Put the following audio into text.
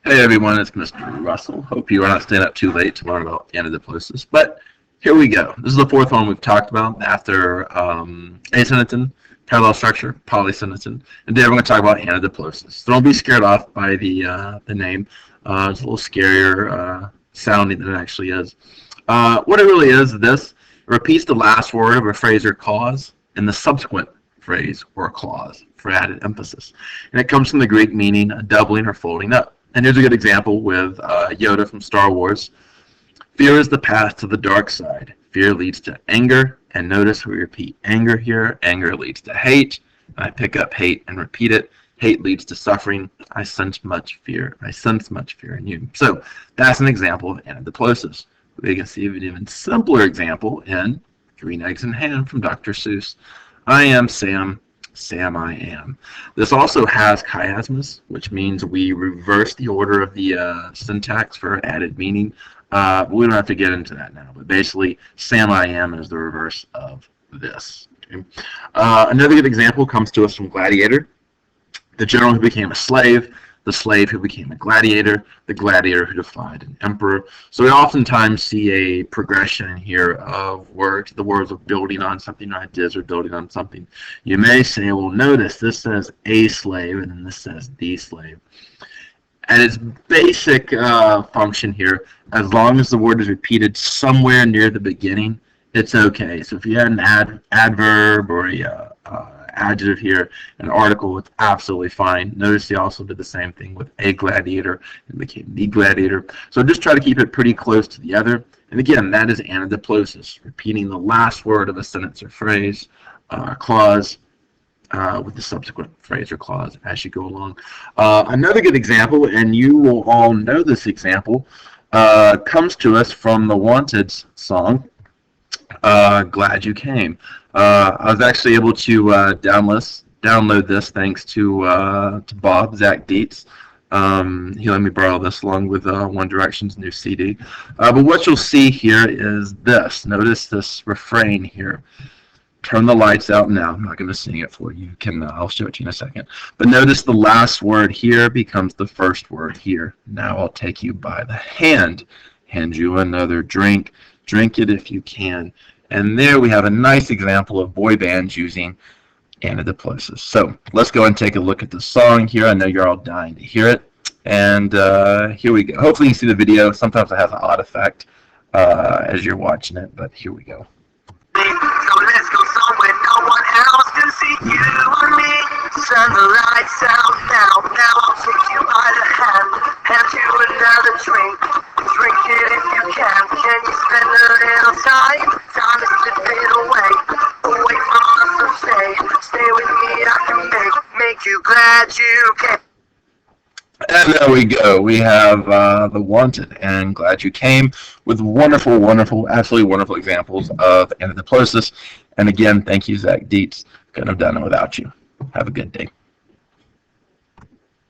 Hey everyone, it's Mr. Russell. Hope you are not staying up too late to learn about anadiplosis. But here we go. This is the fourth one we've talked about after asynaptin, parallel structure, polysynaptin, and today we're going to talk about anadiplosis. So don't be scared off by the name. It's a little scarier sounding than it actually is. What it really is this: it repeats the last word of a phrase or clause in the subsequent phrase or clause for added emphasis, and it comes from the Greek meaning doubling or folding up. And here's a good example with Yoda from Star Wars. Fear is the path to the dark side. Fear leads to anger. And notice we repeat anger here. Anger leads to hate. And I pick up hate and repeat it. Hate leads to suffering. I sense much fear. I sense much fear in you. So that's an example of anadiplosis. We can see an even simpler example in Green Eggs and Ham from Dr. Seuss. I am Sam. Sam I am. This also has chiasmus, which means we reverse the order of the syntax for added meaning. But we don't have to get into that now. But basically, Sam I am is the reverse of this. Okay? Another good example comes to us from Gladiator. The general who became a slave, the slave who became a gladiator, the gladiator who defied an emperor. So we oftentimes see a progression here of words. The words are building on something, ideas are building on something. You may say, well, notice this says a slave and then this says the slave. And its basic function here, as long as the word is repeated somewhere near the beginning, it's okay. So if you had an adverb or a adjective here, an article, it's absolutely fine. Notice they also did the same thing with a gladiator and became the gladiator. So just try to keep it pretty close to the other. And again, that is anadiplosis, repeating the last word of a sentence or phrase, clause, with the subsequent phrase or clause as you go along. Another good example, and you will all know this example, comes to us from the Wanted song, Glad You Came. I was actually able to download this thanks to Bob, Zach Dietz. He let me borrow this along with One Direction's new CD. But what you'll see here is this. Notice this refrain here. Turn the lights out now. I'm not going to sing it for you. I'll show it to you in a second. But notice the last word here becomes the first word here. Now I'll take you by the hand. Hand you another drink. Drink it if you can. And there we have a nice example of boy bands using anadiplosis. So let's go and take a look at the song here. I know you're all dying to hear it. And here we go. Hopefully you see the video. Sometimes it has an odd effect as you're watching it, but here we go. So let's go somewhere no one else can see you or me. Turn the lights out now. Now I'll take you by the hand. Hand you another drink. Drink it if you can. Can you spend a little time? Time to slip it away. Away from the sunshade. Stay with me, I can make you glad you came. And there we go. We have The Wanted and Glad You Came with wonderful, wonderful, absolutely wonderful examples of anadiplosis. And again, thank you, Zach Dietz. Couldn't have done it without you. Have a good day.